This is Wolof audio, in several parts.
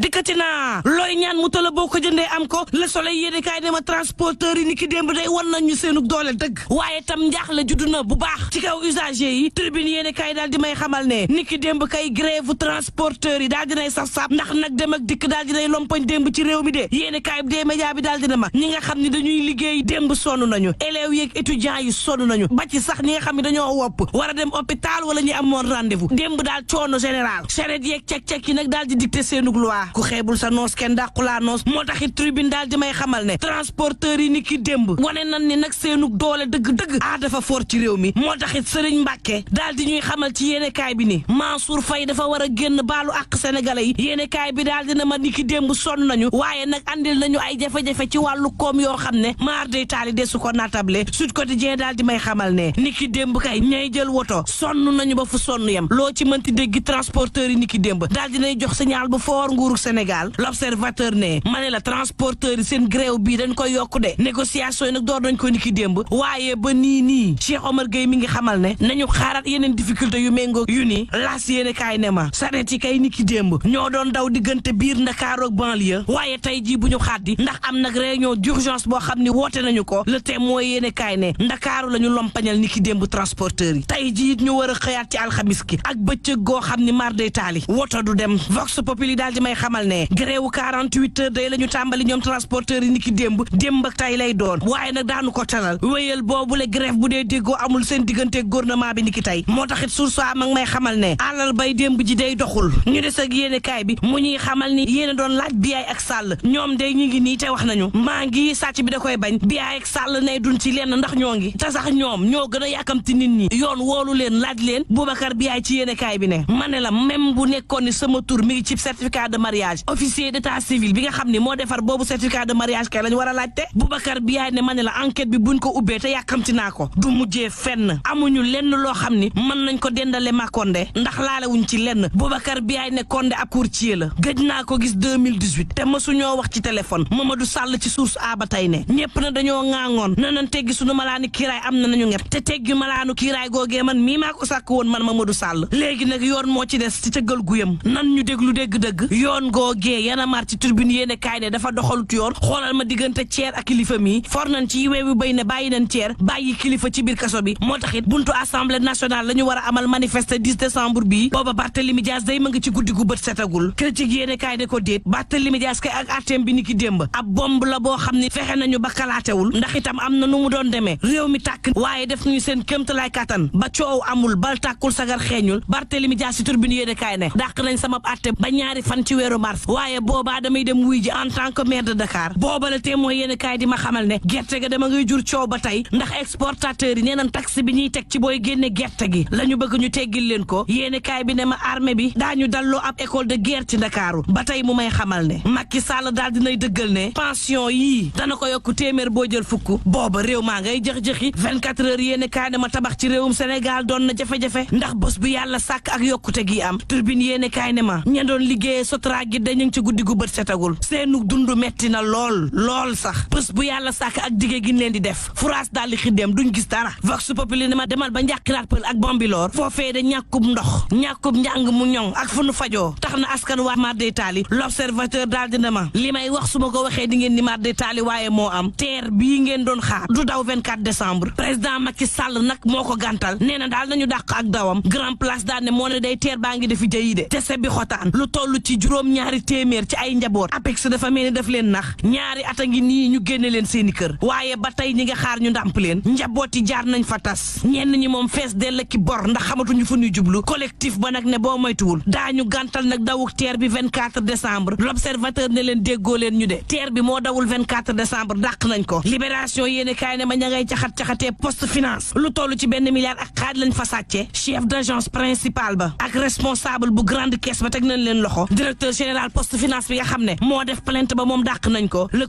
dikkati naa looy ñaan mu tala boo ko jëndee am ko Le Soleil yéene kaay ne ma transporteur yi ni ki démb day wan nañu seenu doole dëgg waaye tam njaaxle juddu na bu baax ci kaw usager yi Tribune yéene kaay daal di may xamal ne ni ki démb kay grève transporteur yi daal dinay saf-saf ndax nag dem ak dikk daal dinay lompañ démb ci réew mi de yéene kaay bi dee média bi daal dina ma ñi nga xam ne dañuy liggéey démb sonn nañu élèves yeeg étudiants yi sonn nañu ba ci sax ñi nga xam ne dañoo wopp war a dem hôpital wala ñu amoon rendez-vous démb daal coono général charrette yeeg cek-cek yi nag daal di dicté seenug loi ku xeebul sa noos kenn dàqulaa noos moo taxit Tribune daal di may xamal ne transporteur yi ni ki démb wane nan ni nag seenug doole dëgg-dëgg dafa fort ci réew mi moo taxit Serigne Mbacke daal di ñuy xamal ci yéene kaay bi ni Mansour Faye dafa war a génn baalu àq sénégalais yi yéene kaay bi daal dina ma ni ki démb sonn nañu waaye nag andil nañu ay jafe-jafe ci wàllu koom yoo xam ne maar day taali desu ko natable Sud Quotidien daal di may xamal ne ni ki démb kay ñay jël woto sonn nañu ba fu sonn yem loo ci mënti dégg transporteur yi ni ki démb daal dinay jox signal bu fort nguuru Sénégal L'Observateur ne ma ne la transporteur yi seen grève bii dañ koy yokku de négociation yi nag door nañ ko ni ki démb waaye ba nii Cheikh Omar Gueye mi ngi xamal ne nañu xaaraat yeneen difficulté yu méngoo yu ni laas yéene kaay ne ma sareet yi kay ni ki démb ñoo doon daw diggante biir Ndakaaru ak banlieue waaye tey jii bu ñu xaaddi ndax am nag réunion d'urgence boo xam ni woote nañu ko le Témoin yéene kaay ne Ndakaaru la ñu lompañal ni ki démb transporteur yi tey jii ñu war a xëyaat ci alxamis ki ak bëccëg goo xam ni mar day taali woto du dem Vox Populi daal di may xamal ne gréewu 48 heures day la ñu tàmbali ñoom transporteur yi ni ki démb ak tey lay doon waaye nag daanu ko talal wéyal boobu le grève bu dee déggoo amul seen diggante gouvernement bi ni ki tey moo taxit source a mag may xamal ne alal bay démb ji day doxul ñu des ak yéene kaay bi mu ñuy xamal ni yéene doon laaj Biaye ak Sall ñoom day ñu ngi nii te wax nañu maa ngi sàcc bi da koy bañ Biaye ak Sall ne duñ ci lenn ndax ñoo ngi te sax ñoom ñoo gën a yàkkamti nit ñi yoon woolu leen laaj leen Boubacar Biaye ci yéene kaay bi ne ma ne la même bu nekkoon ni sama tur mi ngi ci certificat de mariage officier d'état civil bi nga xam ni moo defar boobu certificat de mariage kay lañ war a laajte Boubacar Biaye ne ma ne la enquête bi buñ ko ubbee te yàkkamti naa ko du mujjee fenn amuñu lenn loo xam ni mën nañ ko dendale ma Condé ndax laalewuñ ci lenn Boubacar Biaye ne Condé ab courtier la gëj naa ko gis 2018 te mësuñoo wax ci téléphone Mamadou Sall ci source a ba tey ne ñépp na dañoo ŋaaŋoon na nan teggi suñu malaanu kiiraay am na nañu ngepp te teggi malaanu kiiraay googee man mii maa ko sàkk woon man Mamadou Sall léegi nag yoon moo ci des ci tëggal guyam nan ñu déglu dégg-dëgg yoon googee yana mar ci Tribune yéene kaay ne dafa doxalut yoon xoolal ma diggante Thier ak kilifa mi for nañ ci weewu béy ne bàyyi nañ Thier bàyyi kilifa ci biir kaso bi moo taxit buntu assemblée nationale la ñu war a amal manifester 10 décembre bii booba Barthélémy Dias day ma ngi ci guddi gu bët setagul critique yéene kaay ne ko déet Barthélémy Dias kay ak artem bi ni ki démb ab bomb la boo xam ne fexe nañu ba kalaatewul ndax itam am na nu mu doon demee réew mi tàkk waaye def nañu seen kéemtalaay kattan ba coow amul bal tàkkul sagar xeeñul Barthélémy Dias ci Tribune yéene kaay ne dàq nañ sama atte ba ñaari fan ci weeru mars waaye boobaa damay dem wuy ji en tant que maire de Dakar booba la Témoin yéene kaay di ma xamal ne gerte ga dama ngay jur coow ba tey ndax exportateur yi nee nañ taxe bi ñuy teg ci booy génne gerte gi la ñu bëgg ñu teggil leen ko yéene kaay bi ne ma armée bi daañu dalloo ab école de guerre ci Ndakaaru ba tey mu may xamal ne Macky Sall daal dinay dëggal ne pension yii dana ko yokk téeméer boo jël fukk booba réew maa ngay jëx-jëxi 24 heures yéene kaay ne ma tabax ci réewum Sénégal doon na jafe-jafe ndax bés bu yàlla sàkk ak yokkute gi am Tribune yéene kaay ne ma ña doon liggéeyee Sotra gi dañu ngi ci guddi gu bët setagul seenu dund metti na lool sax bés bu yàlla sàkk ak dige gi leen di def furaas daal di xiddeem duñ gis dara Vox Populi ne ma demal ba njàqiraat pël ak Bambilor foofee de ñàkkub ndox ñàkkub njàng mu ñoŋ ak fu nu fajoo tax na askan waa mar day taali L'Observateur daal dina ma li may wax su ma ko waxee di ngeen ni mar day taali waaye moo am teer bii ngeen doon xaar du daw 24 décembre président Macky Sall nag moo ko gàntal nee na daal nañu dàq ak dawam Grand Place daal ne moo ne day teer baa ngi defi jëyi de te bi xotaan lu toll ci juróom-ñaari téeméer ci ay njaboot APEX dafa mel ni daf leen nax ñaari at a ngi nii ñu génne leen seeni kër waaye ba tey ñi nga xaar ñu ndàmp leen njaboot yi jaar nañ fa tas ñenn ñi moom fees dell ki bor ndax xamatuñu fu ñuy jublu collectif ba nag ne boo moytuwul daañu gàntal nag dawuk teer bi 24 décembre L'Observateur ne leen déggoo leen ñu de teer bi moo dawul 24 décembre dàq nañ ko Libération yéene kaay ne ma ña ngay caxat-caxatee poste finance lu toll ci 1 milliard ak xaaj lañ fa sàcce chef d'agence principal ba ak responsable bu grande caisse ba teg nañ leen loxo directeur général poste finance bi nga xam ne moo def plainte ba moom dàq nañ ko le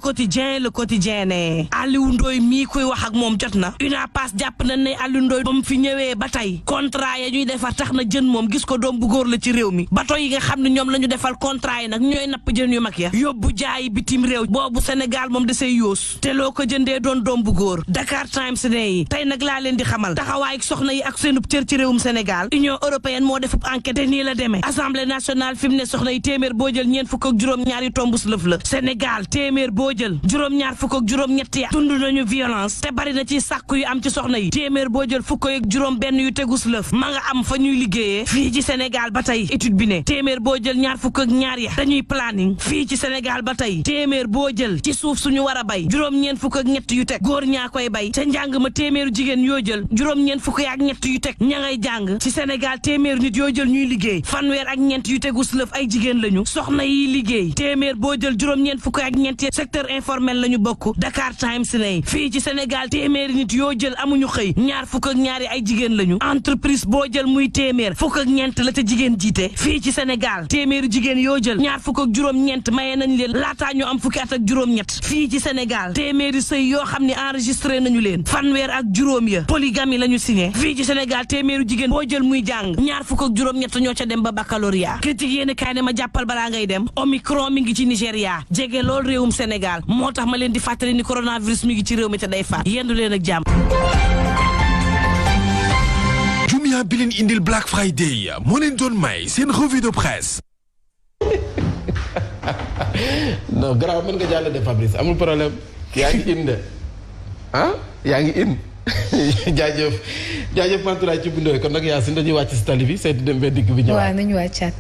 quotidien ne Aliou Ndoye mii koy wax ak moom jot na UNAPAS jàpp nañ ne Aliou Ndoye ba mu fi ñëwee ba tey contrat ya ñuy defar tax na jën moom gis ko doom bu góor la ci réew mi bato yi nga xam ne ñoom la ñu defal contrat yi nag ñooy napp jën yu mag ya yóbbu jaayi bitim réew boobu Sénégal moom da say yoos te loo ko jëndee doon doom bu góor Dakar Times ne yi tey nag laa leen di xamal taxawaay soxna yi ak seenub cër ci réewum Sénégal Union européenne moo defub enquête nii la demee Assemblée nationale fi mu ne soxna yi téeméer téeméer boo jël ñeent fukk ak juróom-ñaar yu tombus lëf la Sénégal téeméer boo jël juróom-ñaar fukk ak juróom-ñett ya dund nañu violence te bari na ci sàkku yu am ci soxna yi téeméer boo jël fukk ak juróom benn yu tegus lëf ma nga am fa ñuy liggéeyee fii ci Sénégal ba tey étude bi ne téeméer boo jël ñaar fukk ak ñaar ya dañuy planning fii ci Sénégal ba tey téeméer boo jël ci suuf suñu war a bay juróom-ñeent fukk ak ñett yu teg góor ñaa koy bay ca njàng ma téeméeru jigéen yoo jël juróom-ñeent fukk ak ñett yu teg ña ngay jàng ci Sénégal téeméeru nit yoo jël ñuy liggéey fanweer ak ñeent yu tegus lëf ay jigéen lañu soxna yi liggéey téeméer boo jël juróom-ñeent fukk ak ñeent secteur informel lañu bokk Dakar Times ne fii ci Sénégal téeméeri nit yoo jël amuñu xëy ñaar fukk ak ñaari ay jigéen lañu entreprise boo jël muy téeméer fukk ak ñeent la ca jigéen jiite fii ci Sénégal téeméeri jigéen yoo jël ñaar fukk ak juróom-ñeent maye nañ leen laataa ñu am fukki at ak juróom-ñett fii ci Sénégal téeméeri sëy yoo xam ne enregistré nañu leen fanweer ak juróom ya polygamie lañu signé fii ci Sénégal téeméeri jigéen boo jël muy jàng ñaar fukk ak juróom-ñett ñoo ca dem ba baccalauréat critique yéen kaay ne ma jàppal balaa ngay dem Omicron mi ngi ci Nigéria jege lool réewum Sénégal moo tax ma leen di fàttali ni coronavirus mi ngi ci réew mi te day faat yendu leen ak jàmm. Jumia bi leen indil Black Friday moo leen doon may seen revue de presse. non garaaw mën nga jàll de Fabrice amul problème yaa ngi in de yaa ngi in jaajëf Mantoulaye ci bundooy kon nag yaa si dañuy wàcc si tali bi seeti dem ba digg bi ñëwaat. waaw nañu wàccaat.